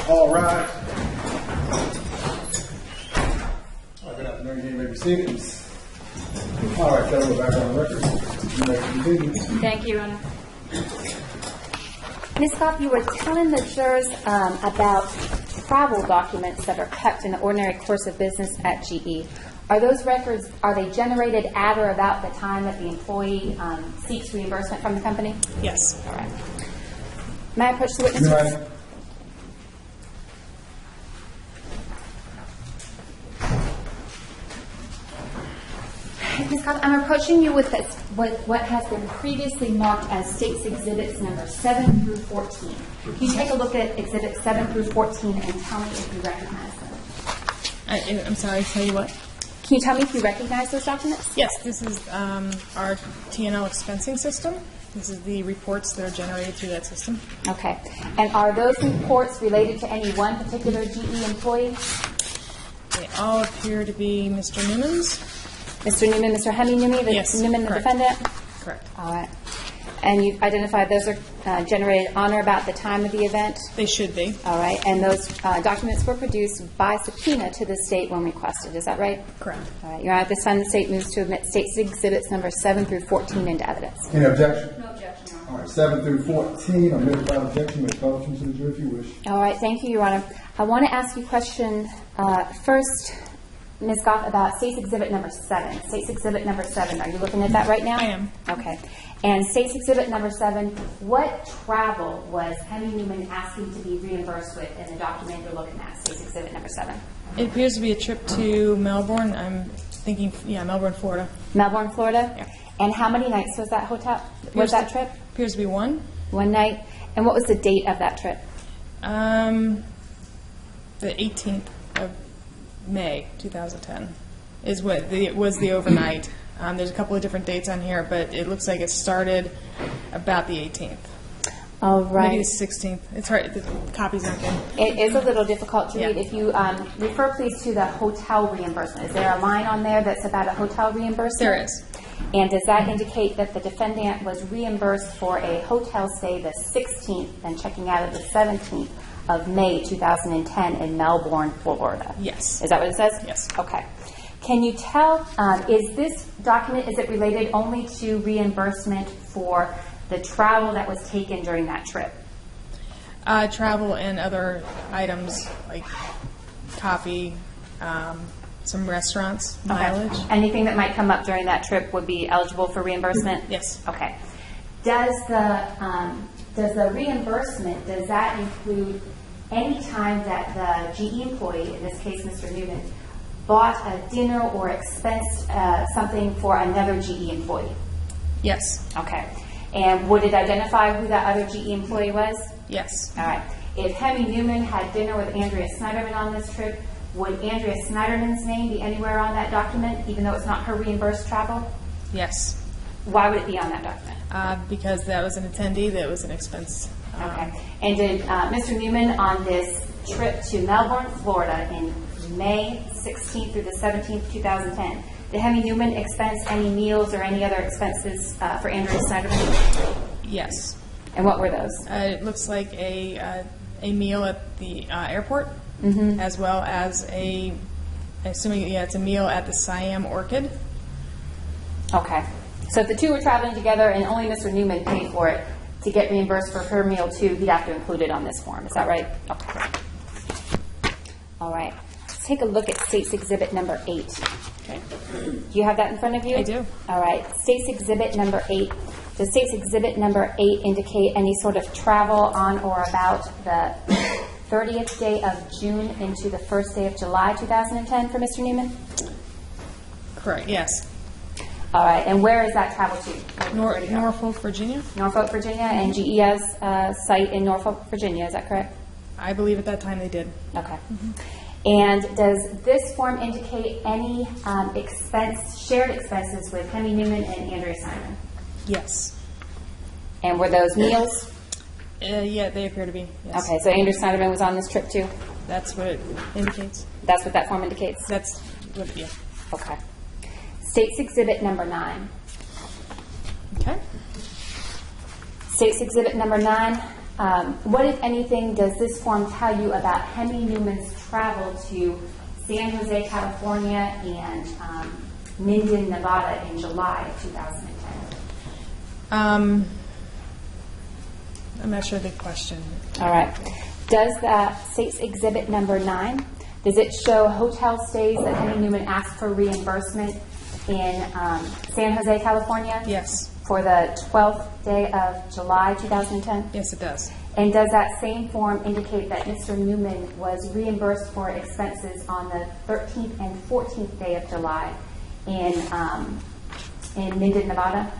All right. Good afternoon. You may be seated. All right, Kelly, we're back on the record. You may continue. Thank you, Honor. Ms. Goff, you were telling the jurors about travel documents that are kept in the ordinary course of business at GE. Are those records, are they generated at or about the time that the employee seeks reimbursement from the company? Yes. All right. May I approach the witness? Right. Ms. Goff, I'm approaching you with what has been previously marked as State's Exhibits number 7 through 14. Can you take a look at Exhibits 7 through 14 and tell me if you recognize them? I'm sorry, tell you what? Can you tell me if you recognize those documents? Yes, this is our T&L expensing system. This is the reports that are generated through that system. Okay. And are those reports related to any one particular GE employee? They all appear to be Mr. Newman's. Mr. Newman, Mr. Hemy Neuman, Yes, Newman, the correct. defendant? Correct. All right. And you've identified those are generated on or about the time of the event? They should be. All right. And those documents were produced by subpoena to the state when requested. Is that right? Correct. All right. Your Honor, at this time, the state moves to admit State's Exhibits number 7 through 14 into evidence. Any objection? No objection, Your Honor. All right, 7 through 14. I'm without objection. Make caution to the jury if you wish. All right. Thank you, Your Honor. I want to ask you a question first, Ms. Goff, about State's Exhibit number 7. State's Exhibit number 7. Are you looking at that right now? I am. Okay. And State's Exhibit number 7, what travel was Hemy Neuman asking to be reimbursed with in the document you're looking at, State's Exhibit number 7? It appears to be a trip to Melbourne. I'm thinking, Melbourne, Florida. Melbourne, Florida? Yeah. And how many nights was that hotel? Was that trip? Appears to be one. One night. And what was the date of that trip? The 18th of May 2010 is what was the overnight. There's a couple of different dates on here, but it looks like it started about the 18th. All right. Maybe the 16th. It's hard. The copy's not good. It is a little difficult to Yeah. read. If you refer, please, to the hotel reimbursement. Is there a line on there that's about a hotel reimbursement? There is. And does that indicate that the defendant was reimbursed for a hotel stay the 16th and checking out of the 17th of May 2010 in Melbourne, Florida? Yes. Is that what it says? Yes. Okay. Can you tell, is this document, is it related only to reimbursement for the travel that was taken during that trip? Travel and other items like coffee, some restaurants, mileage. Okay. Anything that might come up during that trip would be eligible for reimbursement? Yes. Okay. Does the reimbursement, does that include any time that the GE employee, in this case Mr. Newman, bought a dinner or expensed something for another GE employee? Yes. Okay. And would it identify who that other GE employee was? Yes. All right. If Hemy Neuman had dinner with Andrea Sneiderman on this trip, would Andrea Sneiderman's name be anywhere on that document, even though it's not her reimbursed travel? Yes. Why would it be on that document? because that was an attendee, that was an expense. Okay. And did Mr. Neuman on this trip to Melbourne, Florida in May 16th through the 17th, 2010, did Hemy Neuman expense any meals or any other expenses for Andrea Sneiderman? Yes. And what were those? It looks like a meal at the airport, as well as assuming it's a meal at the Siam Orchid. Okay. So if the two were traveling together and only Mr. Neuman paid for it, to get reimbursed for her meal too, he'd have to include it on this form. Is that right? Okay. All right. Let's take a look at State's Exhibit number 8. Okay. Do you have that in front of you? I do. All right. State's Exhibit number 8. Does State's Exhibit number 8 indicate any sort of travel on or about the 30th day of June into the 1st day of July 2010 for Mr. Neuman? Correct, yes. All right. And where is that travel to? Norfolk, Virginia? Norfolk, Virginia, and GE has a site in Norfolk, Virginia. Is that correct? I believe at that time they did. Okay. And does this form indicate any shared expenses with Hemy Neuman and Andrea Sneiderman? Yes. And were those meals? Yeah, they appear to be, yes. Okay, so Andrea Sneiderman was on this trip too? That's what it indicates. That's what that form indicates? That's what, yeah. Okay. State's Exhibit number 9. Okay. State's Exhibit number 9. What, if anything, does this form tell you about Hemy Neuman's travel to San Jose, California, and Minden, Nevada in July of 2010? I'm not sure the question. All right. Does the State's Exhibit number 9, does it show hotel stays that Hemy Neuman asked for reimbursement in San Jose, California? Yes. For the 12th day of July 2010? Yes, it does. And does that same form indicate that Mr. Neuman was reimbursed for expenses on the 13th and 14th day of July in Minden, Nevada?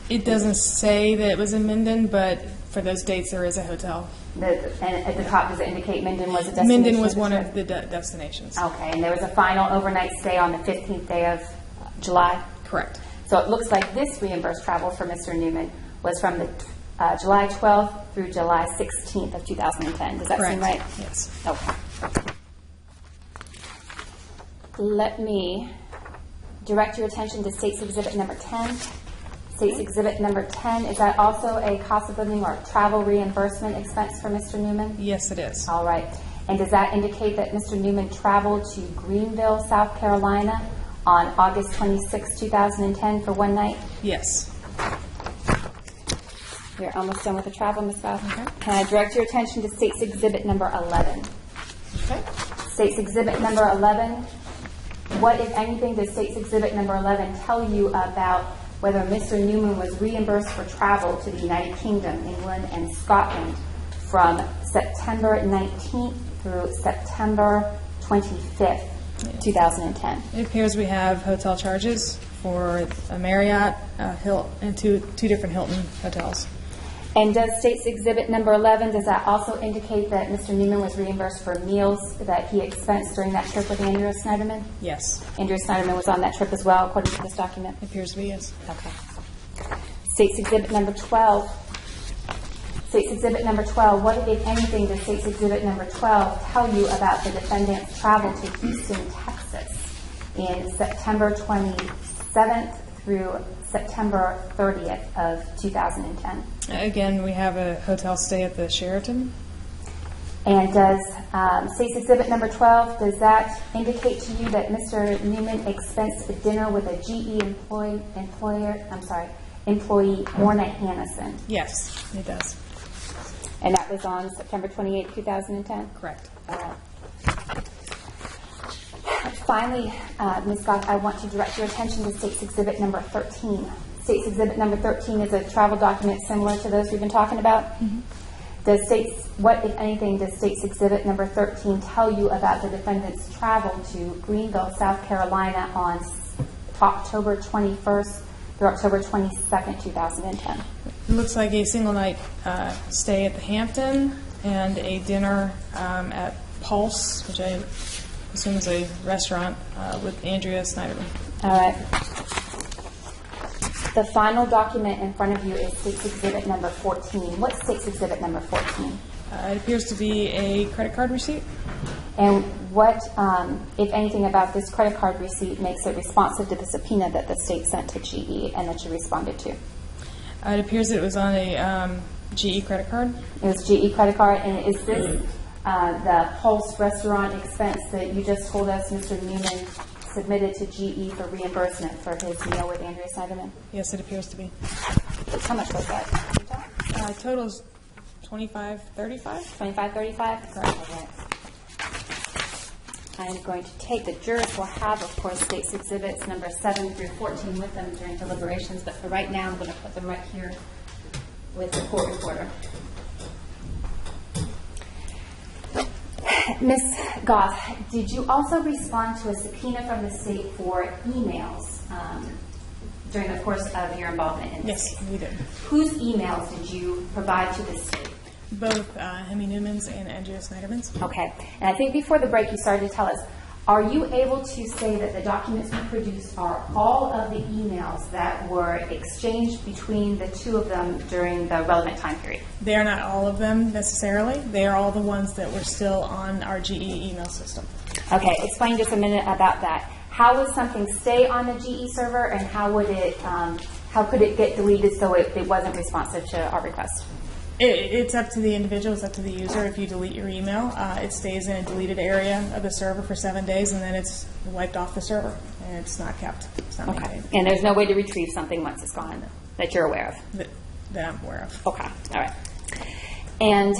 It doesn't say that it was in Minden, but for those dates there is a hotel. And at the top, does it indicate Minden was a destination? Minden was one of the destinations. Okay, and there was a final overnight stay on the 15th day of July? Correct. So it looks like this reimbursed travel for Mr. Neuman was from the July 12th through July 16th of 2010. Does that Correct. seem right? Yes. Okay. Let me direct your attention to State's Exhibit number 10. State's Exhibit number 10, is that also a cost of living or travel reimbursement expense for Mr. Neuman? Yes, it is. All right. And does that indicate that Mr. Neuman traveled to Greenville, South Carolina on August 26, 2010 for one night? Yes. We're almost done with the travel, Ms. Beth. Okay. Can I direct your attention to State's Exhibit number 11? Okay. State's Exhibit number 11. What, if anything, does State's Exhibit number 11 tell you about whether Mr. Neuman was reimbursed for travel to the United Kingdom, England, and Scotland from September 19th through September 25th, 2010? It appears we have hotel charges for a Marriott, Hilton, and two different Hilton hotels. And does State's Exhibit number 11, does that also indicate that Mr. Neuman was reimbursed for meals that he expensed during that trip with Andrea Sneiderman? Yes. Andrea Sneiderman was on that trip as well, according to this document? It appears to be, yes. Okay. State's Exhibit number 12. State's Exhibit number 12. What, if anything, does State's Exhibit number 12 tell you about the defendant's travel to Houston, Texas in September 27th through September 30th of 2010? Again, we have a hotel stay at the Sheraton. And does State's Exhibit number 12, does that indicate to you that Mr. Neuman expensed a dinner with a GE employee, Morna Hannison? Yes, it does. And that was on September 28, 2010? Correct. All right. Finally, Ms. Goff, I want to direct your attention to State's Exhibit number 13. State's Exhibit number 13 is a travel document similar to those we've been talking about. Mm-hmm. What, if anything, does State's Exhibit number 13 tell you about the defendant's travel to Greenville, South Carolina on October 21st through October 22nd, 2010? It looks like a single night stay at the Hampton and a dinner at Pulse, which I assume is a restaurant, with Andrea Sneiderman. All right. The final document in front of you is State's Exhibit number 14. What's State's Exhibit number 14? It appears to be a credit card receipt. And what, if anything, about this credit card receipt makes it responsive to the subpoena that the state sent to GE and that you responded to? It appears that it was on a GE credit card. It was GE credit card. And is this the Pulse restaurant expense that you just told us Mr. Neuman submitted to GE for reimbursement for his meal with Andrea Sneiderman? Yes, it appears to be. How much was that? Totals $25.35. $25.35? Correct. Okay. I'm going to take, the jurors will have, of course, State's Exhibits number 7 through 14 with them during deliberations, but for right now, I'm going to put them right here with the court reporter. Ms. Goff, did you also respond to a subpoena from the state for emails during the course of your involvement in this case? Yes, we did. Whose emails did you provide to the state? Both Hemy Neuman's and Andrea Sneiderman's. Okay. And I think before the break you started to tell us, are you able to say that the documents you produced are all of the emails that were exchanged between the two of them during the relevant time period? They are not all of them necessarily. They are all the ones that were still on our GE email system. Okay. Explain just a minute about that. How would something stay on the GE server, and how would it, how could it get deleted so it wasn't responsive to our request? It's up to the individual. It's up to the user. If you delete your email, it stays in a deleted area of the server for 7 days, and then it's wiped off the server, and it's not kept. It's not Okay. maintained. And there's no way to retrieve something once it's gone that you're aware of? That I'm aware of. Okay. All right. And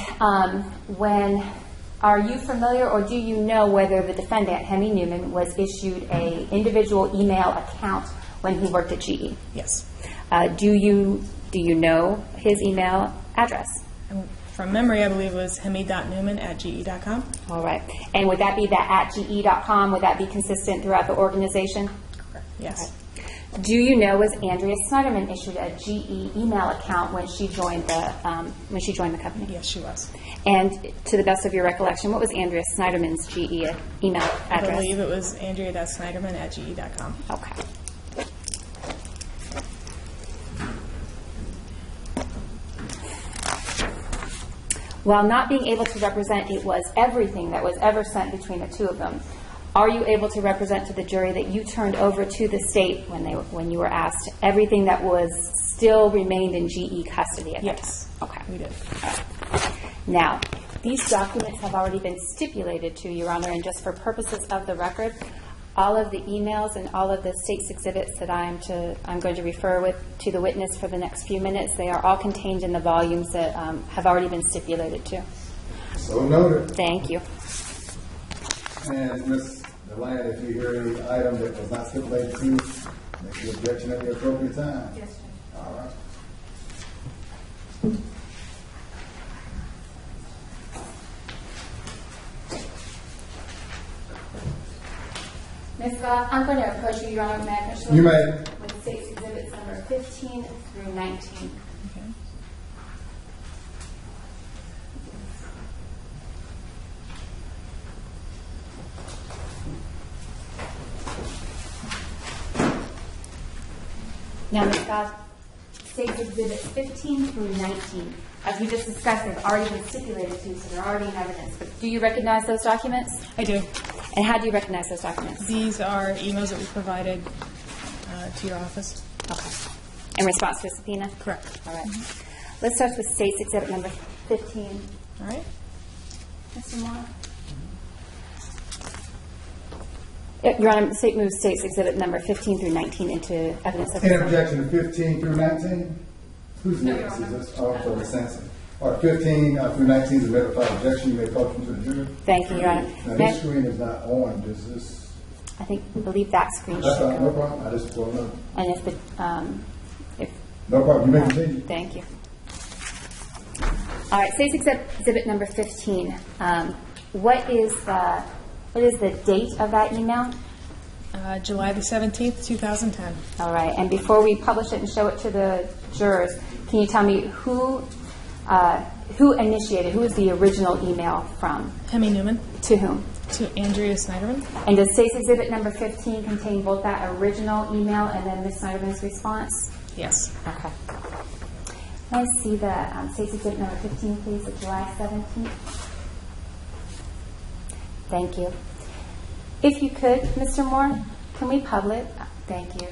are you familiar, or do you know whether the defendant, Hemy Neuman, was issued a individual email account when he worked at GE? Yes. Do you know his email address? And from memory, I believe it was hemy.neuman@ge.com. All right. And would that be that at ge.com? Would that be consistent throughout the organization? Correct. Yes. Okay. Do you know, was Andrea Sneiderman issued a GE email account when she joined the company? Yes, she was. And to the best of your recollection, what was Andrea Sneiderman's GE email address? I believe it was andrea.sneiderman@ge.com. Okay. While not being able to represent it was everything that was ever sent between the two of them, are you able to represent to the jury that you turned over to the state when you were asked everything that was still remained in GE custody at that time? Yes. Okay. We did. All right. Now, these documents have already been stipulated to, Your Honor, and just for purposes of the record, all of the emails and all of the state's exhibits that I'm going to refer to the witness for the next few minutes, they are all contained in the volumes that have already been stipulated to. So noted. Thank you. And Ms. DeLand, if you hear any item that was not stipulated to, make the objection at the appropriate time. Yes, Judge. All right. Ms. Goff, I'm going to approach you, Your Honor. May I approach You may. with state's exhibits number 15 through 19. Okay. Now, Ms. Goff, state's exhibits 15 through 19, as we just discussed, they've already been stipulated to, so they're already in evidence. But do you recognize those documents? I do. And how do you recognize those documents? These are emails that we provided to your office. Okay. In response to a subpoena? Correct. All right. Let's start with state's exhibit number 15. All right. Mr. Moore? Your Honor, the state moves state's exhibit number 15 through 19 into evidence of Any objection to 15 through 19? Who's next? Is this? Oh, for Ms. Sampson. All right, 15 through 19 is a matter of objection. You may call them to the jury. Thank you, Your Honor. Now, this screen is not on. Does this? I believe that screen That's should all right, no go. problem. I just don't know. And if No problem. You may continue. thank you. All right, state's exhibit number 15. What is the date of that email? July the 17th, 2010. All right, and before we publish it and show it to the jurors, can you tell me who initiated, who is the original email from? Hemy Neuman. To whom? To Andrea Sneiderman. And does State's Exhibit number 15 contain both that original email and then Ms. Sneiderman's response? Yes. Okay. Can I see the State's Exhibit number 15, please, of July 17th? Thank you. If you could, Mr. Moore, can we publish? Thank you.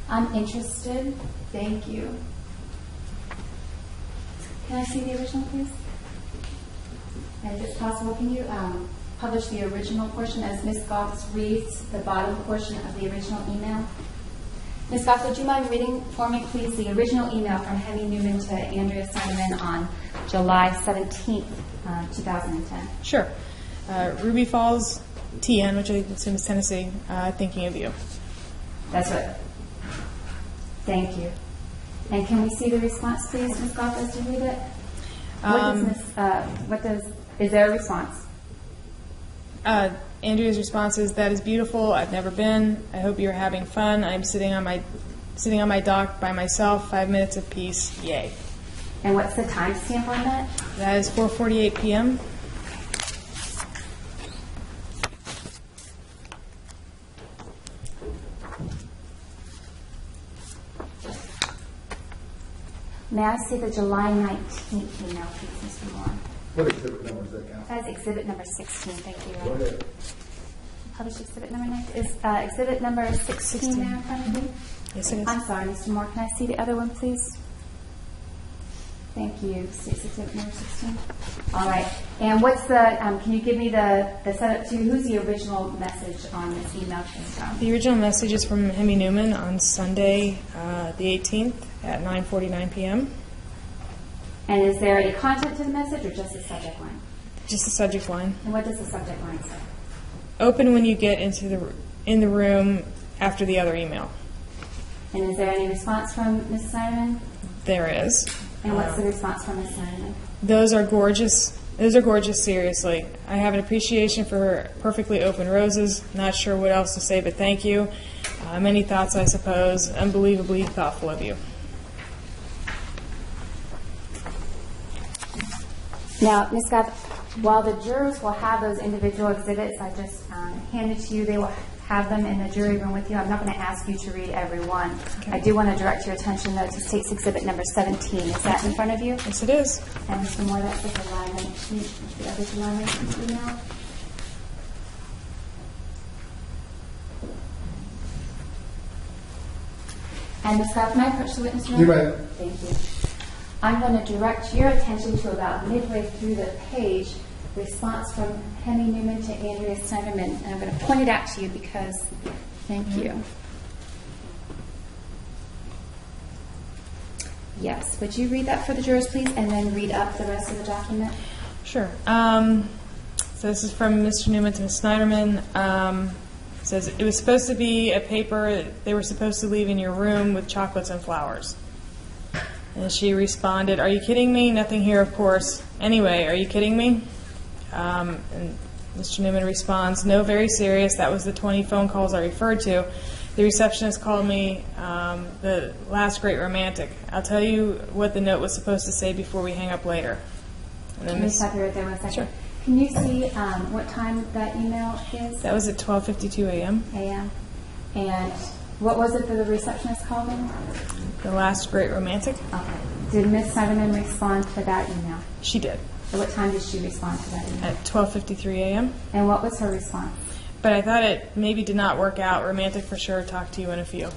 I'm interested. Thank you. Can I see the original, please? And if it's possible, can you publish the original portion as Ms. Goff reads the bottom portion of the original email? Ms. Goff, would you mind reading for me, please, the original email from Hemy Neuman to Andrea Sneiderman on July 17th, 2010? Sure. Ruby Falls, TN, which I assume is Tennessee, thinking of you. That's right. Thank you. And can we see the response, please, Ms. Goff, as you read it? Is there a response? Andrea's response is, "That is beautiful. I've never been. I hope you're having fun. I'm sitting on my dock by myself. 5 minutes of peace. Yay." And what's the timestamp on that? That is 4:48 p.m. May I see the July 19th email, please, Mr. Moore? What exhibit number is that, Counsel? That's exhibit number 16. Thank you. Go ahead. Published exhibit number 19. Is exhibit number 16 there in front of you? Yes, it is. I'm sorry, Mr. Moore. Can I see the other one, please? Thank you. Exhibit number 16. All right. And what's the, can you give me the setup to, who's the original message on this email chain from? The original message is from Hemy Neuman on Sunday, the 18th at 9:49 p.m. And is there any content to the message or just the subject line? Just the subject line. And what does the subject line say? Open when you get in the room after the other email. And is there any response from Ms. Sneiderman? There is. And what's the response from Ms. Sneiderman? Those are gorgeous. Those are gorgeous, seriously. I have an appreciation for her perfectly open roses. Not sure what else to say, but thank you. Many thoughts, I suppose. Unbelievably thoughtful of you. Now, Ms. Goff, while the jurors will have those individual exhibits I just handed to you, they will have them in the jury room with you. I'm not going to ask you to read every one. Okay. I do want to direct your attention, though, to State's Exhibit number 17. Is that in front of you? Yes, it is. And Mr. Moore, that's the July 19th, the other July 19th email. And Ms. Goff, may I approach the witness room? You may. Thank you. I'm going to direct your attention to about midway through the page, response from Hemy Neuman to Andrea Sneiderman. And I'm going to point it out to you because, thank you. Yes, would you read that for the jurors, please, and then read up the rest of the document? Sure. So this is from Mr. Neuman to Ms. Sneiderman. It says, it was supposed to be a paper they were supposed to leave in your room with chocolates and flowers. And she responded, "Are you kidding me? Nothing here, of course. Anyway, are you kidding me?" And Mr. Neuman responds, "No, very serious. That was the 20 phone calls I referred to. The receptionist called me the last great romantic. I'll tell you what the note was supposed to say before we hang up later." And then Let me stop you right there 1 second. Sure. Can you see what time that email is? That was at 12:52 a.m. a.m. And what was it that the receptionist called in? The last great romantic? Okay. Did Ms. Sneiderman respond to that email? She did. At what time did she respond to that email? At 12:53 a.m. And what was her response? But I thought it maybe did not work out. Romantic for sure. Talk to you in a few. Okay.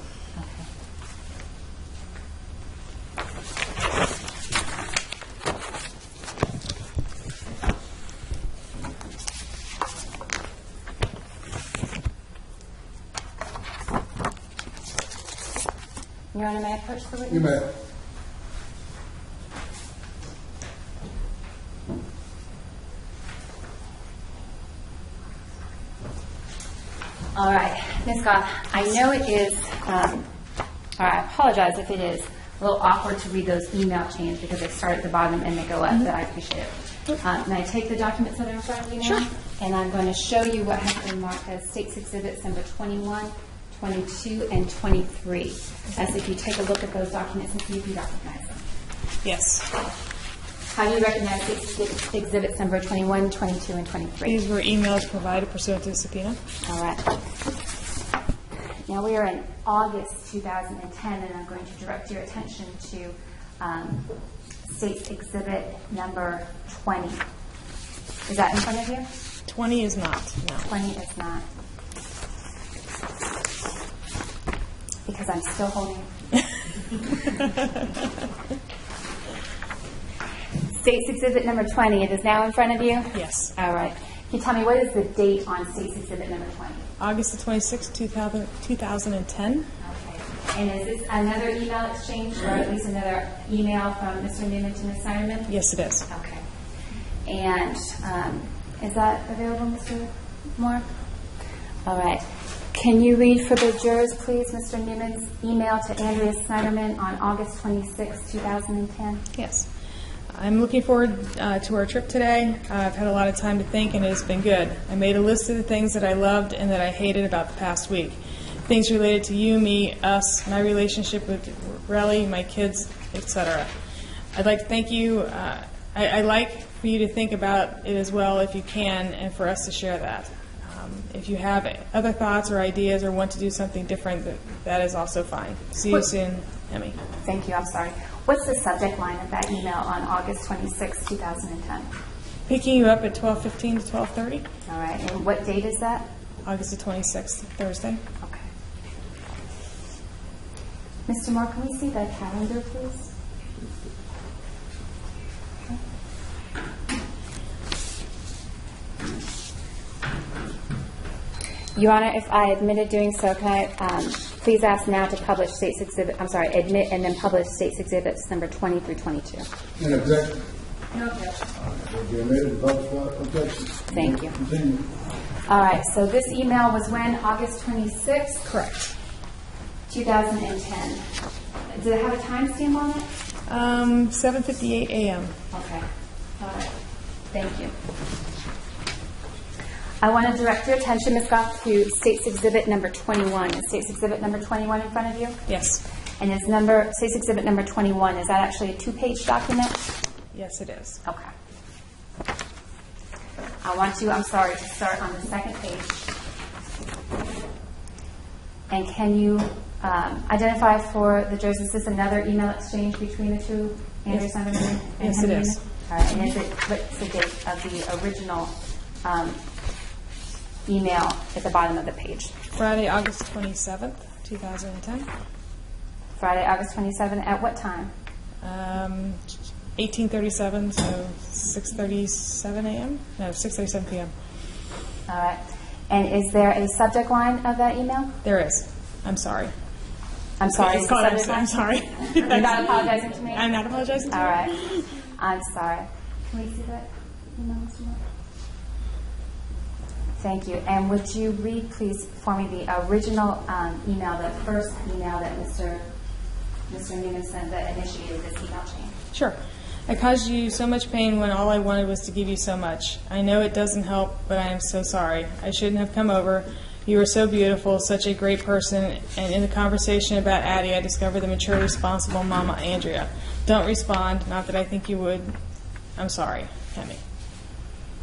Your Honor, may I approach the witness? You may. All right, Ms. Goff, I know it is, or I apologize if it is a little awkward to read those email chains because they start at the bottom and they go up, but I appreciate it. May I take the documents that are in front of you now? Sure. And I'm going to show you what has been marked as State's Exhibits number 21, 22, and 23. As if you take a look at those documents and see if you recognize them. Yes. How do you recognize exhibits number 21, 22, and 23? These were emails provided pursuant to the subpoena. All right. Now we are in August 2010, and I'm going to direct your attention to State's Exhibit number 20. Is that in front of you? 20 is not, no. 20 is not. Because I'm still holding. State's Exhibit number 20, it is now in front of you? Yes. All right. Can you tell me what is the date on State's Exhibit number 20? August the 26th, 2010. Okay. And is this another email exchange, or at least another email from Mr. Neuman to Ms. Sneiderman? Yes, it is. Okay. And is that available, Mr. Moore? All right. Can you read for the jurors, please, Mr. Newman's email to Andrea Sneiderman on August 26, 2010? Yes. I'm looking forward to our trip today. I've had a lot of time to think, and it has been good. I made a list of the things that I loved and that I hated about the past week. Things related to you, me, us, my relationship with Relly, my kids, etc. I'd like to thank you. I'd like for you to think about it as well if you can, and for us to share that. If you have other thoughts or ideas or want to do something different, that is also fine. See you soon, Hemy. Thank you. I'm sorry. What's the subject line of that email on August 26, 2010? Picking you up at 12:15 to 12:30. All right. And what date is that? August the 26th, Thursday. Okay. Mr. Moore, can we see the calendar, please? Your Honor, if I admitted doing so, can I please ask now to publish State's Exhibit, admit and then publish State's Exhibits number 20 through 22. An objection? No objection. Will be admitted without objection. Thank you. Continue. All right, so this email was when? August 26th? Correct. 2010. Does it have a timestamp on it? 7:58 a.m. Okay. All right. Thank you. I want to direct your attention, Ms. Goff, to State's Exhibit number 21. Is State's Exhibit number 21 in front of you? Yes. And is State's Exhibit number 21, is that actually a 2-page document? Yes, it is. Okay. I want you, to start on the second page. And can you identify for the jurors, is this another email exchange between the two, Andrea Sneiderman and Yes, it Hemy is. Neuman? All right, and what's the date of the original email at the bottom of the page? Friday, August 27th, 2010. Friday, August 27, at what time? 18:37, so 6:37 a.m.? No, 6:37 p.m. All right. And is there a subject line of that email? There is. I'm sorry. I'm sorry. It's is the called, subject line? I'm sorry. You're not apologizing to me? I'm not apologizing to All you. right. I'm sorry. Can we see that email, Mr. Moore? Thank you. And would you read, please, for me the original email, the first email that Mr. Neuman sent that initiated this email chain? Sure. I caused you so much pain when all I wanted was to give you so much. I know it doesn't help, but I am so sorry. I shouldn't have come over. You were so beautiful, such a great person, and in the conversation about Addie, I discovered the mature, responsible Mama Andrea. Don't respond, not that I think you would. I'm sorry, Hemy.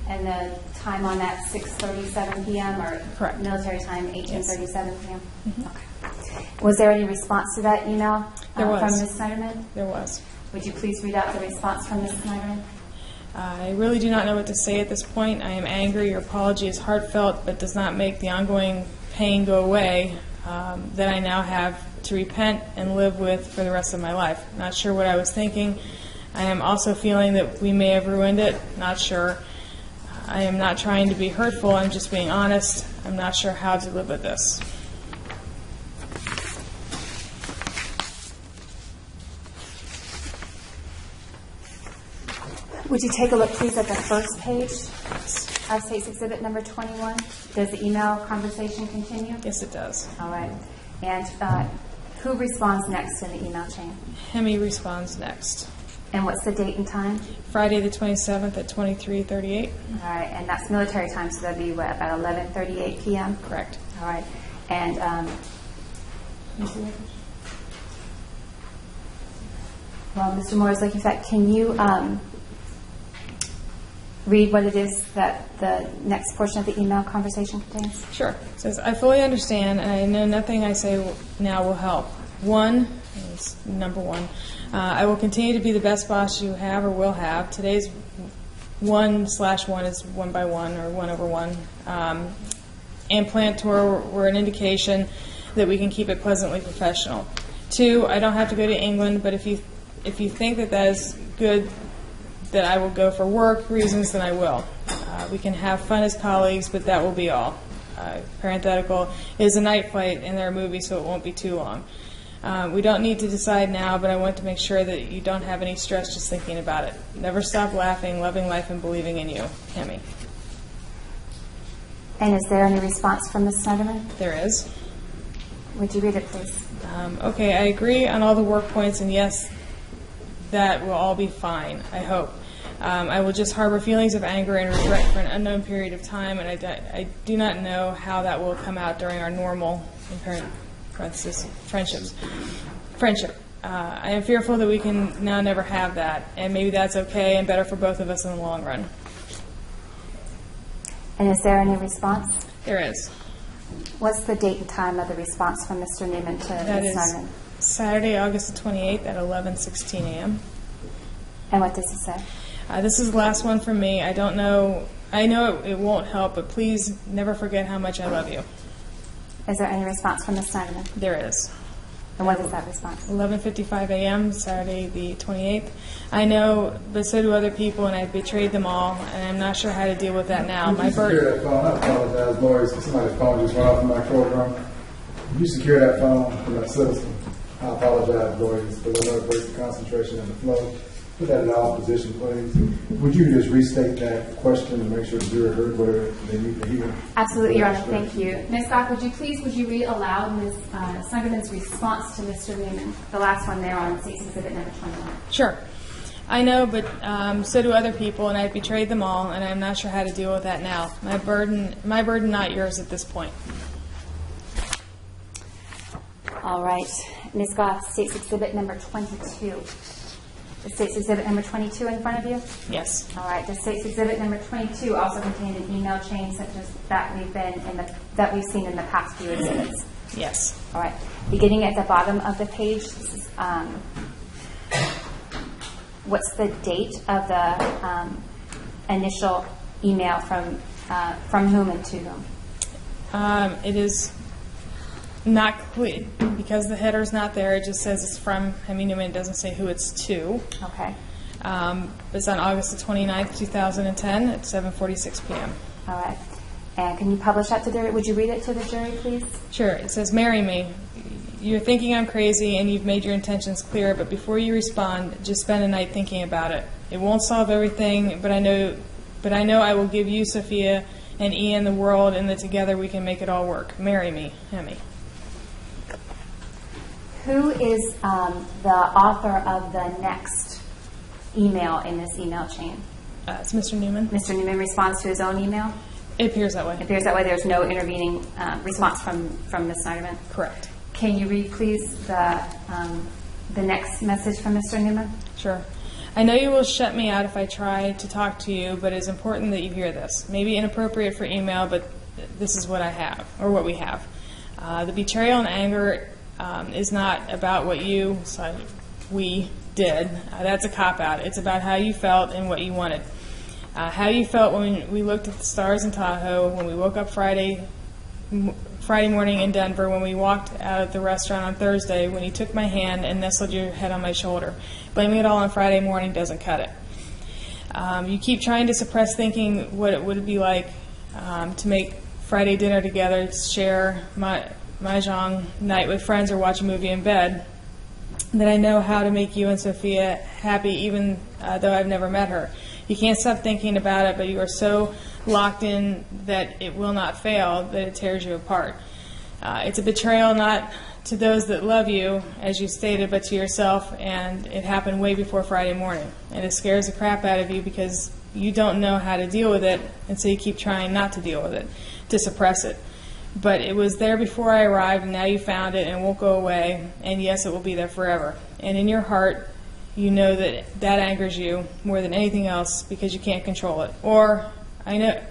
And the time on that, 6:37 p.m. or Correct. Military time, 18:37 p.m.? Mm-hmm. Okay. Was there any response to that email There was. from Ms. Sneiderman? There was. Would you please read out the response from Ms. Sneiderman? I really do not know what to say at this point. I am angry. Your apology is heartfelt, but does not make the ongoing pain go away that I now have to repent and live with for the rest of my life. Not sure what I was thinking. I am also feeling that we may have ruined it. Not sure. I am not trying to be hurtful. I'm just being honest. I'm not sure how to live with this. Would you take a look, please, at the first page of State's Exhibit number 21? Does the email conversation continue? Yes, it does. All right. And who responds next in the email chain? Hemy responds next. And what's the date and time? Friday the 27th at 23:38. All right. And that's military time, so that'd be what, about 11:38 p.m.? Correct. All right. And well, Mr. Moore is looking for that. Can you read what it is that the next portion of the email conversation contains? Sure. It says, I fully understand, and I know nothing I say now will help. One, is number one, I will continue to be the best boss you have or will have. Today's 1/1 is 1 by 1 or 1 over 1. And plantor were an indication that we can keep it pleasantly professional. 2, I don't have to go to England, but if you think that is good, that I will go for work reasons, then I will. We can have fun as colleagues, but that will be all. Parenthetical, it is a night flight and there are movies, so it won't be too long. We don't need to decide now, but I want to make sure that you don't have any stress just thinking about it. Never stop laughing, loving life, and believing in you. Hemy. And is there any response from Ms. Sneiderman? There is. Would you read it, please? Okay, I agree on all the work points, and yes, that will all be fine, I hope. I will just harbor feelings of anger and regret for an unknown period of time, and I do not know how that will come out during our normal, in parentheses, friendship. I am fearful that we can now never have that, and maybe that's okay and better for both of us in the long run. And is there any response? There is. What's the date and time of the response from Mr. Neumann to That Ms. is Sneiderman? Saturday, August the 28th at 11:16 a.m. And what does he say? This is the last one from me. I don't know. I know it won't help, but please never forget how much I love you. Is there any response from Ms. Sneiderman? There is. And what is that response? 11:55 a.m., Saturday the 28th. I know, but so do other people, and I've betrayed them all, and I'm not sure how to deal with that now. You secure that phone. I apologize, lawyers, because somebody's phone just went off in my courtroom. You secure that phone from that citizen. I apologize, lawyers, but I know it breaks the concentration and the flow. Put that in all position, please. Would you just restate that question and make sure the jury heard what they need to hear? Absolutely, Your Honor. Thank you. Ms. Goff, would you read aloud Ms. Sneiderman's response to Mr. Neumann, the last one there on State's Exhibit number 21? Sure. I know, but so do other people, and I've betrayed them all, and I'm not sure how to deal with that now. My burden, not yours at this point. All right. Ms. Goff, State's Exhibit number 22. Is State's Exhibit number 22 in front of you? Yes. All right. Does State's Exhibit number 22 also contain an email chain such as that we've seen in the past few exhibits? Yes. All right. Beginning at the bottom of the page, this is, what's the date of the initial email from whom and to whom? It is not clear because the header's not there. It just says it's from Hemy Neuman. It doesn't say who it's to. Okay. It's on August the 29th, 2010 at 7:46 p.m. All right. And can you publish that to the jury? Would you read it to the jury, please? Sure. It says, "Marry me. You're thinking I'm crazy and you've made your intentions clear, but before you respond, just spend a night thinking about it. It won't solve everything, but I know I will give you, Sophia, and Ian the world, and that together we can make it all work. Marry me, Hemy." Who is the author of the next email in this email chain? It's Mr. Neumann. Mr. Neumann responds to his own email? It appears that way. It appears that way. There's no intervening response from Ms. Sneiderman? Correct. Can you read, please, the next message from Mr. Neumann? Sure. "I know you will shut me out if I try to talk to you, but it's important that you hear this. Maybe inappropriate for email, but this is what I have, or what we have. The betrayal and anger is not about what we did. That's a cop-out. It's about how you felt and what you wanted. How you felt when we looked at the stars in Tahoe, when we woke up Friday morning in Denver, when we walked out of the restaurant on Thursday, when you took my hand and nestled your head on my shoulder. Blaming it all on Friday morning doesn't cut it. You keep trying to suppress thinking what it would be like to make Friday dinner together, share mahjong night with friends, or watch a movie in bed. That I know how to make you and Sophia happy, even though I've never met her. You can't stop thinking about it, but you are so locked in that it will not fail, that it tears you apart. It's a betrayal not to those that love you, as you stated, but to yourself, and it happened way before Friday morning. And it scares the crap out of you because you don't know how to deal with it, and so you keep trying not to deal with it, to suppress it. But it was there before I arrived, and now you found it, and it won't go away, and yes, it will be there forever. And in your heart, you know that that angers you more than anything else because you can't control it. Or I know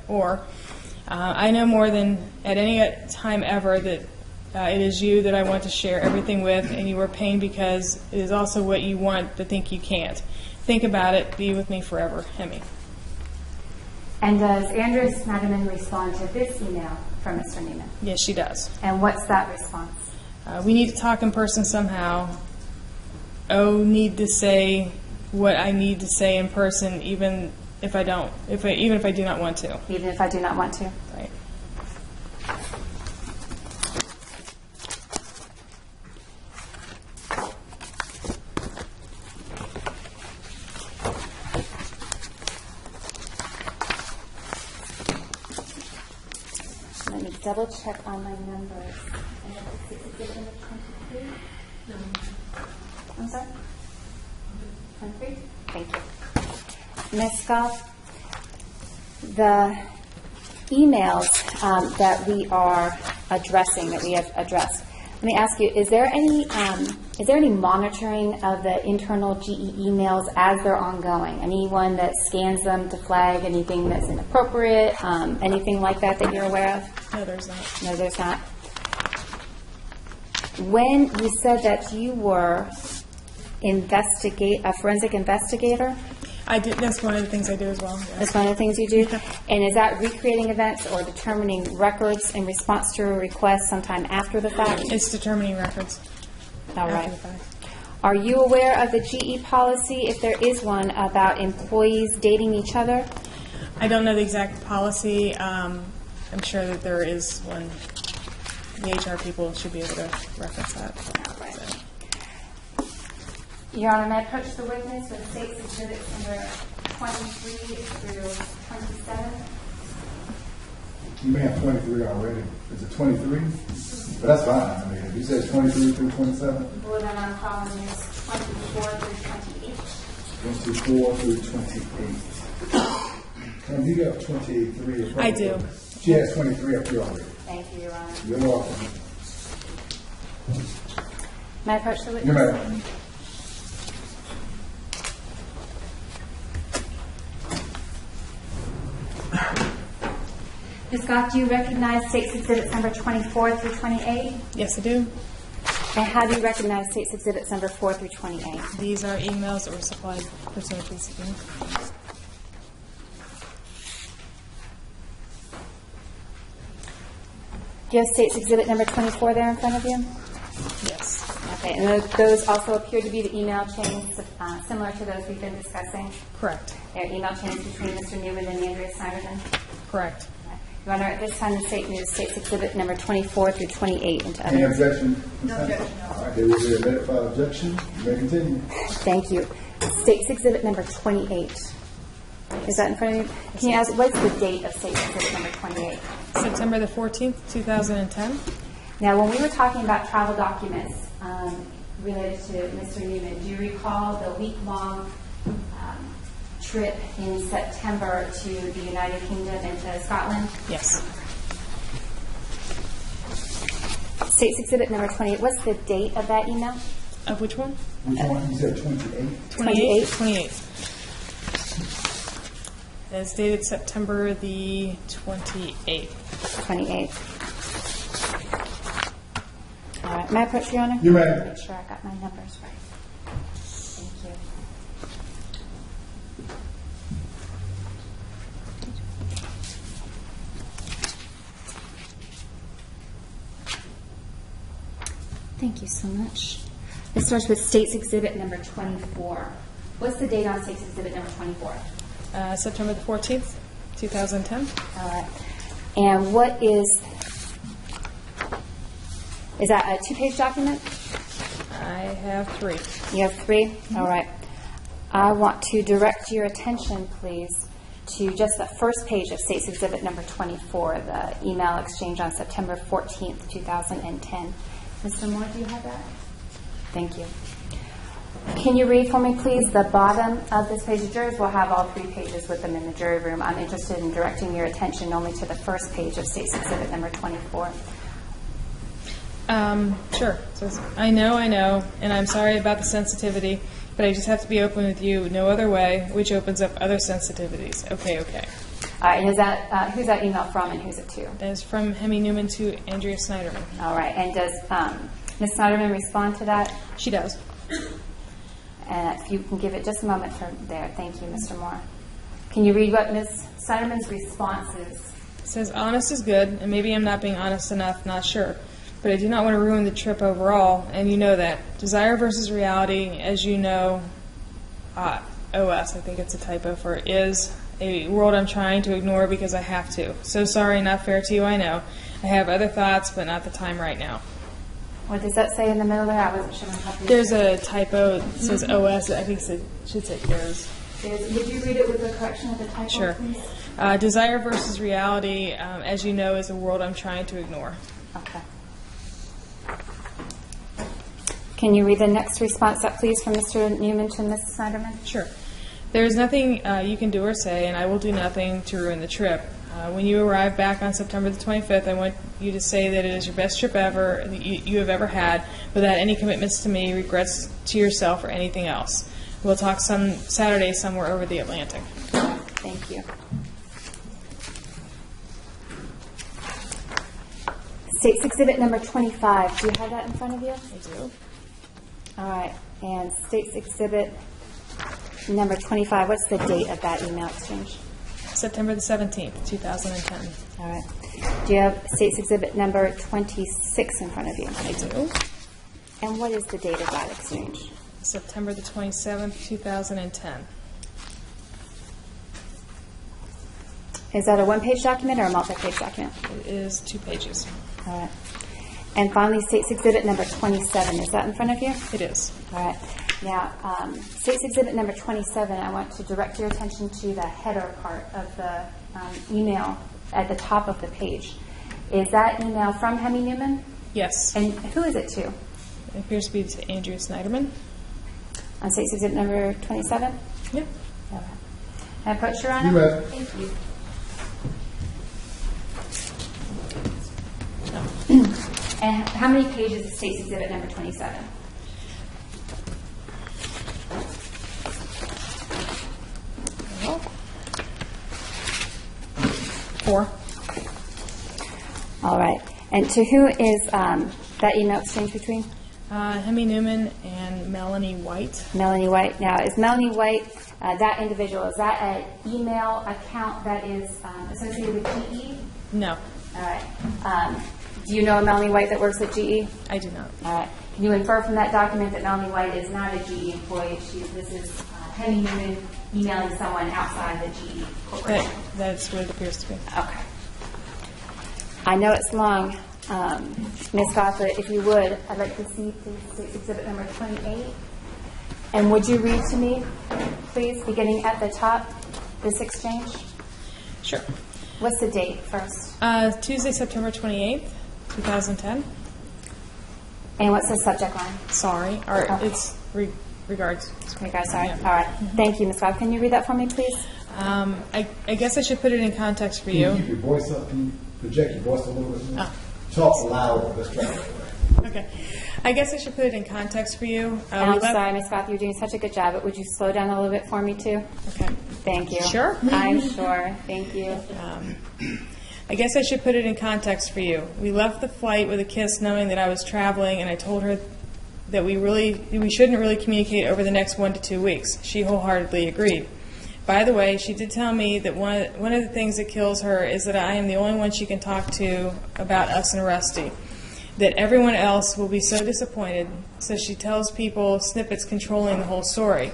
more than at any time ever that it is you that I want to share everything with, and you are pain because it is also what you want but think you can't. Think about it. Be with me forever, Hemy. And does Andrea Sneiderman respond to this email from Mr. Neuman? Yes, she does. And what's that response? We need to talk in person somehow. Need to say what I need to say in person, even if I do not want to. Even if I do not want to. Right. Let me double check on my numbers. Is it number 23? No. I'm sorry? 23? Thank you. Ms. Scott, the emails that we are addressing, that we have addressed, let me ask you, is there any monitoring of the internal GE emails as they're ongoing? Anyone that scans them to flag anything that's inappropriate, anything like that that you're aware of? No, there's not. No, there's not. When you said that you were a forensic investigator, I did. That's one of the things I do as well. Yeah. that's one of the things you do. And is that recreating events or determining records in response to a request sometime after the fact? It's determining records. All right. After the fact. Are you aware of the GE policy, if there is one, about employees dating each other? I don't know the exact policy. I'm sure that there is one. The HR people should be able to reference that. All right. So. Your Honor, may I approach the witness for the state's exhibits number 23 through 27? You may have 23 already. Is it 23? But that's fine. I mean, if you say 23 through 27. The bullet that I'm calling is 24 through 28. 24 through 28. And you got 23. I do. She has 23 up here already. Thank you, Your Honor. You're welcome. May I approach the witness? You're right. Ms. Scott, do you recognize State's Exhibits number 24 through 28? Yes, I do. And how do you recognize State's Exhibits number 4 through 28? These are emails that were supplied pursuant to this agreement. Do you have State's Exhibit number 24 there in front of you? Yes. Okay, and those also appear to be the email chains similar to those we've been discussing? Correct. They're email chains between Mr. Neuman and Andrea Sneiderman? Correct. Your Honor, at this time, the State moves State's Exhibit number 24 through 28 into Any evidence. objection? No objection. All right, there will be a letter file objection. You may continue. Thank you. State's Exhibit number 28. Is that in front of you? Can you ask, what's the date of State's Exhibit number 28? September the 14th, 2010. Now, when we were talking about travel documents related to Mr. Neuman, do you recall the week-long trip in September to the United Kingdom and to Scotland? Yes. State's Exhibit number 28. What's the date of that email? Of which one? Which one? You said 28? 28. 28. It's dated September the 28th. 28. All right. May I approach, Your Honor? You may. Make sure I got my numbers right. Thank you. Thank you so much. It starts with State's Exhibit number 24. What's the date on State's Exhibit number 24? September the 14th, 2010. All right. And what is that a two-page document? I have 3. You have 3? Mm-hmm. All right. I want to direct your attention, please, to just the first page of State's Exhibit number 24, the email exchange on September 14th, 2010. Mr. Moore, do you have that? Thank you. Can you read for me, please, the bottom of this page? The jurors will have all 3 pages with them in the jury room. I'm interested in directing your attention only to the first page of State's Exhibit number 24. Sure. It says, I know, and I'm sorry about the sensitivity. but I just have to be open with you, no other way, which opens up other sensitivities. Okay, okay. All right, and is that, who's that email from and who's it to? That is from Hemy Neuman to Andrea Sneiderman. All right, and does Ms. Sneiderman respond to that? She does. And if you can give it just a moment from there. Thank you, Mr. Moore. Can you read what Ms. Sneiderman's response is? It says, honest is good, and maybe I'm not being honest enough, not sure. But I do not want to ruin the trip overall, and you know that. Desire versus reality, as you know, OS, I think it's a typo for is, a world I'm trying to ignore because I have to. So sorry, not fair to you, I know. I have other thoughts, but not the time right now. What does that say in the middle there? I wasn't sure. There's a typo. It says OS. I think it should say is. Would you read it with the correction of the typo, Sure. please? Desire versus reality, as you know, is a world I'm trying to ignore. Okay. Can you read the next response up, please, from Mr. Newman to Ms. Sneiderman? Sure. There is nothing you can do or say, and I will do nothing to ruin the trip. When you arrive back on September the 25th, I want you to say that it is your best trip ever you have ever had, without any commitments to me, regrets to yourself, or anything else. We'll talk some Saturday somewhere over the Atlantic. Thank you. State's Exhibit number 25. Do you have that in front of you? I do. All right. And State's Exhibit number 25. What's the date of that email exchange? September the 17th, 2010. All right. Do you have State's Exhibit number 26 in front of you? I do. And what is the date of that exchange? September the 27th, 2010. Is that a one-page document or a multi-page document? It is 2 pages. All right. And finally, State's Exhibit number 27. Is that in front of you? It is. All right. Now, State's Exhibit number 27, I want to direct your attention to the header part of the email at the top of the page. Is that email from Hemy Neuman? Yes. And who is it to? It appears to be to Andrea Sneiderman. On State's Exhibit number 27? Yep. All right. Can I approach Your Honor? You may. Thank you. And how many pages is State's Exhibit number 27? Well, 4. All right. And to who is that email exchange between? Hemy Neuman and Melanie White. Melanie White. Now, is Melanie White, that individual, is that an email account that is associated with GE? No, All right. Do you know a Melanie White that works at GE? I do not. All right. Can you infer from that document that Melanie White is not a GE employee? This is Hemy Neuman emailing someone outside the GE corporation. That's what it appears to be. Okay. I know it's long. Ms. Gothard, if you would, I'd like to see State's Exhibit number 28. And would you read to me, please, beginning at the top, this exchange? Sure. What's the date first? Tuesday, September 28th, 2010. And what's the subject line? Sorry. Or Okay. it's regards. Okay, guys, sorry. Yeah. All right. Thank you, Ms. Gothard. Can you read that for me, please? I guess I should put it in context for Can you. you keep your voice up? Can you project your voice a little bit more? Oh. Talk louder. Let's try it. Okay. I guess I should put it in context for you. And I'm we left- sorry, Ms. Gothard, you're doing such a good job, but would you slow down a little bit for me, too? Okay. Thank you. Sure. I'm sure. Thank you. I guess I should put it in context for you. We left the flight with a kiss, knowing that I was traveling, and I told her that we shouldn't really communicate over the next 1 to 2 weeks. She wholeheartedly agreed. By the way, she did tell me that one of the things that kills her is that I am the only one she can talk to about us and Rusty. That everyone else will be so disappointed, so she tells people snippets controlling the whole story.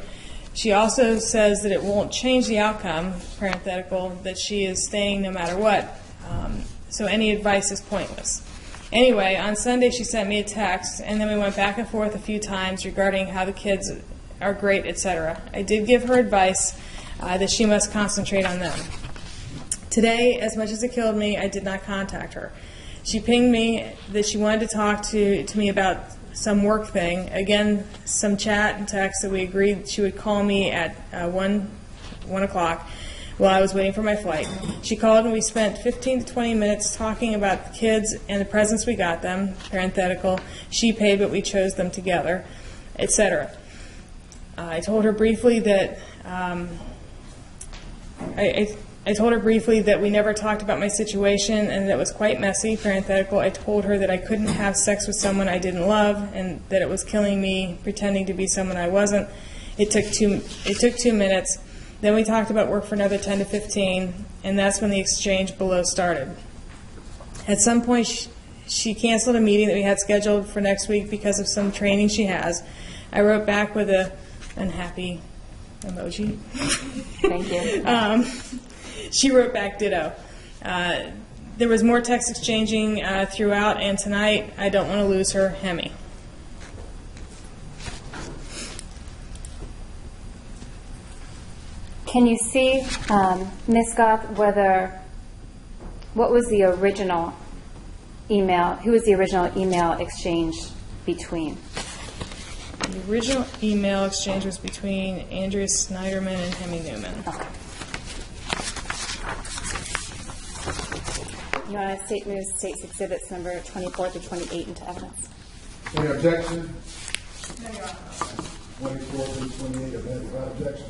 She also says that it won't change the outcome, parenthetical, that she is staying no matter what. So any advice is pointless. Anyway, on Sunday she sent me a text, and then we went back and forth a few times regarding how the kids are great, etc. I did give her advice that she must concentrate on them. Today, as much as it killed me, I did not contact her. She pinged me that she wanted to talk to me about some work thing. Again, some chat and text that we agreed she would call me at 1 o'clock while I was waiting for my flight. She called and we spent 15 to 20 minutes talking about the kids and the presents we got them, parenthetical, she paid but we chose them together, etc. I told her briefly that I told her briefly that we never talked about my situation and that it was quite messy. Parenthetical, I told her that I couldn't have sex with someone I didn't love and that it was killing me pretending to be someone I wasn't. It took 2 minutes. Then we talked about work for another 10 to 15, and that's when the exchange below started. At some point, she canceled a meeting that we had scheduled for next week because of some training she has. I wrote back with a unhappy emoji. Thank you. She wrote back ditto. There was more text exchanging throughout, and tonight I don't want to lose her, Hemy. Can you see, Ms. Goff, what was the original email, who was the original email exchange between? The original email exchange was between Andrea Sneiderman and Hemy Neuman. Okay. You want to move State's Exhibits number 24 through 28 into evidence? Any objection? 24 through 28, without objection.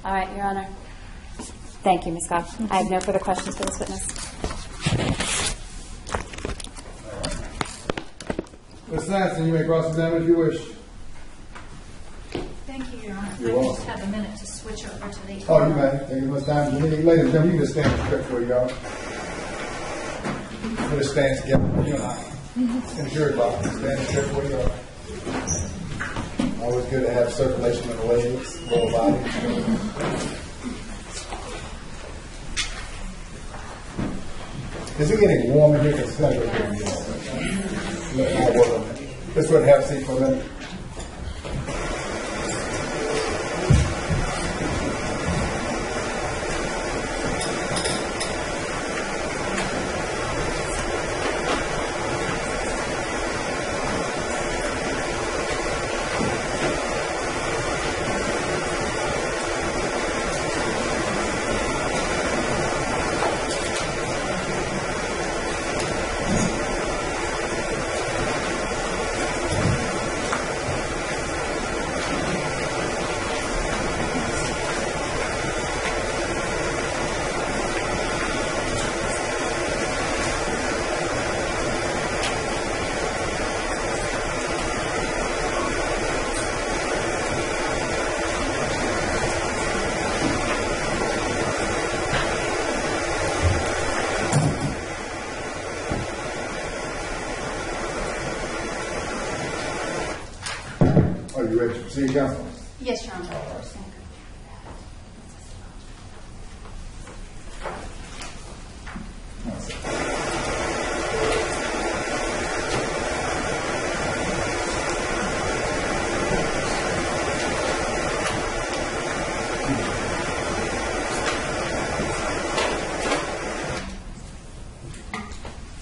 All right, Your Honor. Thank you, Ms. Goff. I have no further questions for this witness. Ms. Sampson, you may cross-examine if you wish. Thank you, Your Honor. You're I welcome. just have a minute to switch over to the... Oh, you may. Take as much time as you need. Ladies and gentlemen, you can just stand and stretch where you are. We'll just stand together, you and I. In the jury box, stand and stretch where you are. Always good to have circulation in the legs, lower body. Is it getting warm in here? Because it's not getting warm. Let's go ahead and have a seat for a minute. Are you ready to proceed, counsel? Yes, Your Honor.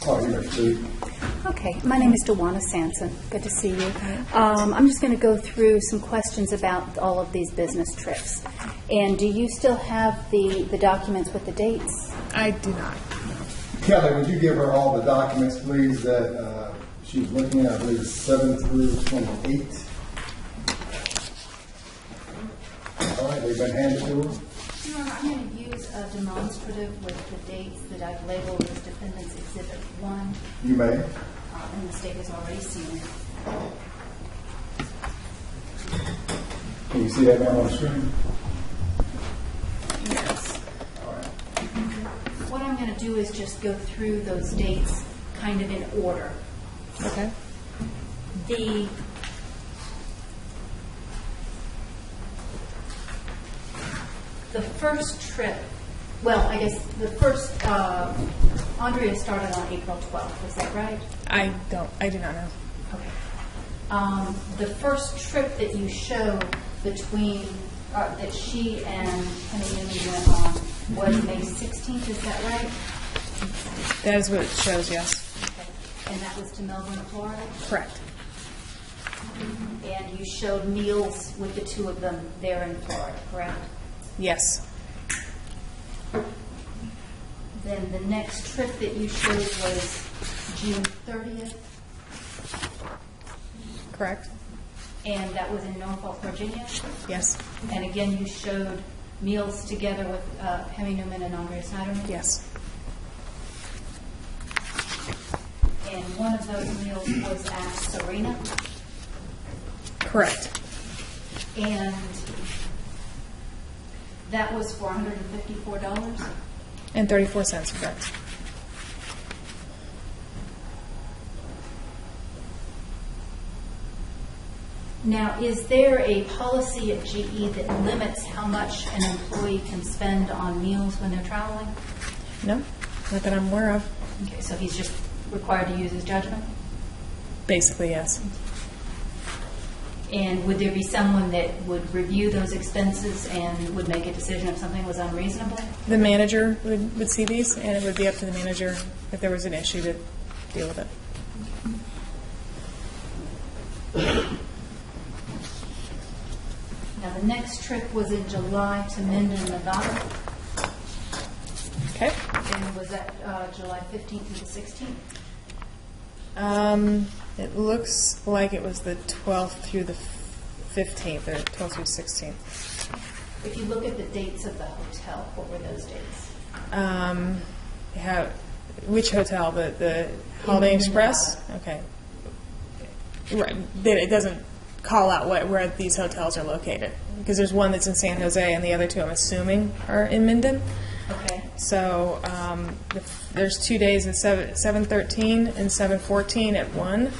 Oh, you ready to proceed? Okay, my name is Dewana Sanson. Good to see you. I'm just going to go through some questions about all of these business trips. And do you still have the documents with the dates? I do not. Kelly, would you give her all the documents, please, that she was looking at? I believe it's 7 through 28. All right, they've been handed to her. Your Honor, I'm going to use a demonstrative with the dates that I've labeled as Defendant's Exhibit 1, You may. and the State has already seen it. Can you see that now on the screen? Yes. All right. What I'm going to do is just go through those dates kind of in order. Okay. The first trip, well, I guess the first, Andrea started on April 12th, is that right? I do not know. Okay. The first trip that you show between, that she and Hemy Neuman went on was May 16th, is that right? That is what it shows, yes. Okay. And that was to Melbourne, Florida? Correct. And you showed meals with the two of them there in Florida, correct? Yes. Then the next trip that you showed was June 30th? Correct. And that was in Norfolk, Virginia? Yes. And again, you showed meals together with Hemy Neuman and Andrea Sneiderman? Yes. And one of those meals was at Serena? Correct. And that was for $154? And 34 cents, correct. Now, is there a policy at GE that limits how much an employee can spend on meals when they're traveling? No, not that I'm aware of. Okay, so he's just required to use his judgment? Basically, yes. And would there be someone that would review those expenses and would make a decision if something was unreasonable? The manager would see these, and it would be up to the manager if there was an issue to deal with it. Now, the next trip was in July to Minden, Nevada. Okay. And was that July 15th through the 16th? It looks like it was the 12th through the 15th, or 12th through 16th. If you look at the dates of the hotel, what were those dates? Which hotel? The Holiday Inn Express? Okay. Right. It doesn't call out where these hotels are located, because there's one that's in San Jose and the other two, I'm assuming, are in Minden. Okay. So there's 2 days at 7:13 and 7:14 at one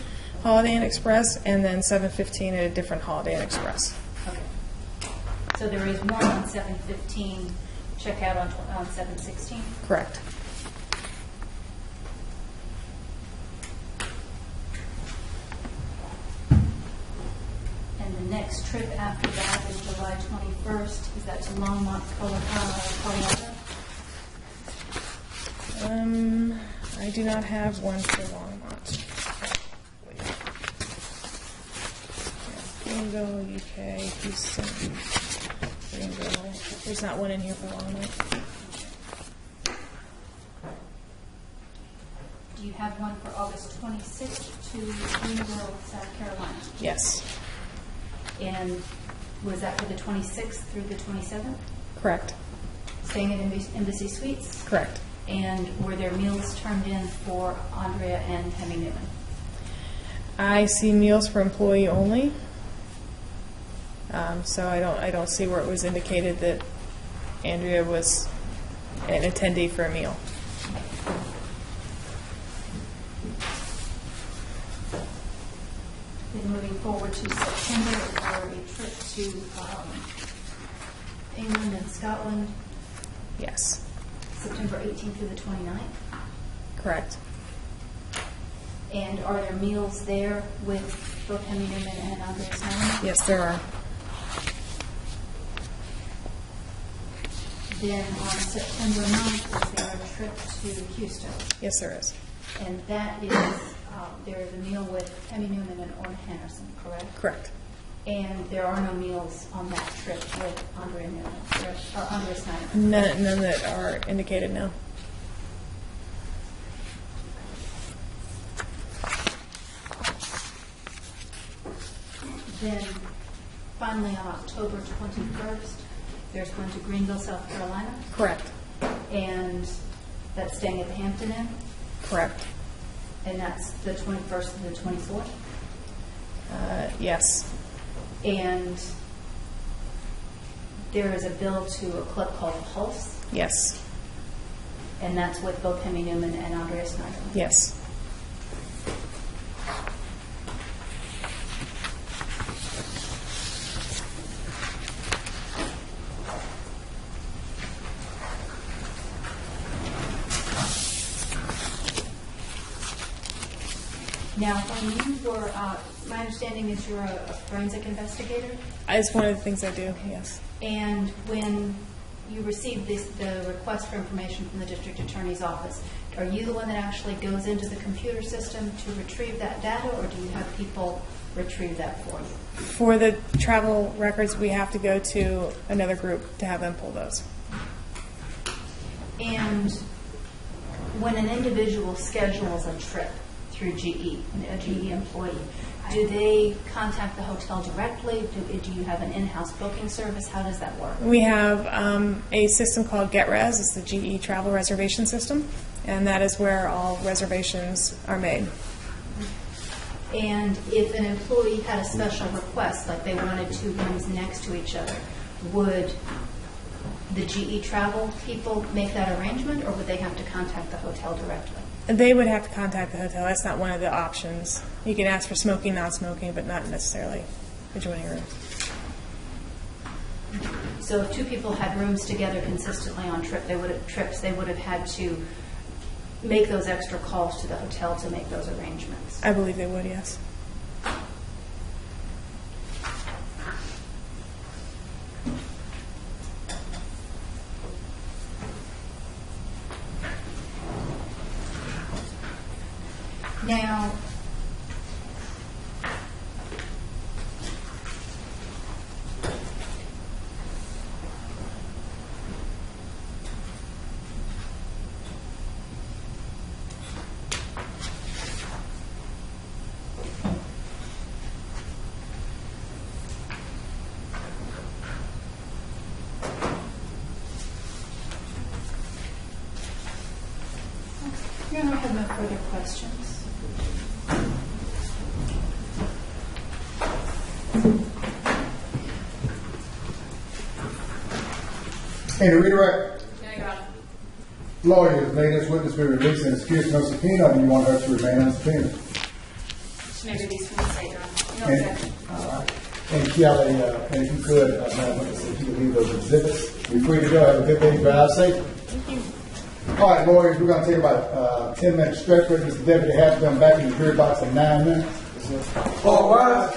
Holiday Inn Express, and then 7:15 at a different Holiday Inn Express. Okay. So there is one on 7:15, check out on 7:16? Correct. And the next trip after that is July 21st. Is that to Longmont, Colorado? I do not have one for Longmont. Greenville, UK, Houston, Greenville. There's not one in here for Longmont. Do you have one for August 26th to Greenville, South Carolina? Yes. And was that for the 26th through the 27th? Correct. Staying at Embassy Suites? Correct. And were there meals turned in for Andrea and Hemy Neuman? I see meals for employee only. So I don't see where it was indicated that Andrea was an attendee for a meal. Then moving forward to September, for a trip to England and Scotland, Yes. September 18th through the 29th. Correct. And are there meals there with both Hemy Neuman and Andrea Sneiderman? Yes, there are. Then on September 9th, is there a trip to Houston? Yes, there is. And that is, there is a meal with Hemy Neuman and Orrin Henderson, correct? Correct. And there are no meals on that trip with Andrea Neumann, or Andrea Sneiderman? None that are indicated now. Then finally on October 21st, there's one to Greenville, South Carolina, Correct. and that's staying at the Hampton Inn, Correct. and that's the 21st to the 24th. Yes. And there is a bill to a club called Pulse, Yes. and that's with both Hemy Neuman and Andrea Sneiderman. Yes. Now, when you were, my understanding is you're a forensic investigator, It's one of the things I do, yes. and when you received the request for information from the district attorney's office, are you the one that actually goes into the computer system to retrieve that data, or do you have people retrieve that for you? For the travel records, we have to go to another group to have them pull those. And when an individual schedules a trip through GE, a GE employee. Do they contact the hotel directly? Do you have an in-house booking service? How does that work? We have a system called GetRes. It's the GE travel reservation system, and that is where all reservations are made. And if an employee had a special request, like they wanted 2 rooms next to each other, would the GE travel people make that arrangement, or would they have to contact the hotel directly? They would have to contact the hotel. That's not one of the options. You can ask for smoking, non-smoking, but not necessarily adjoining rooms. So if 2 people had rooms together consistently on they would have had to make those extra calls to the hotel to make those arrangements. I believe they would, yes. Now, I have no further questions. Hey, to redirect. Lawyers, may this witness be released and excused no subpoena, or do you want her to remain unsubpoenaed? She may release from the state, Your Honor. No And- objection. All right. And Kelly, and if you could, Madam Witness, if you could leave those exhibits. Be free to go. Have a good day. Drive safe. Thank you. All right, lawyers, we're going to take about 10 minutes stretch break. Mr. Deputy has been back in the jury box in 9 minutes. All rise.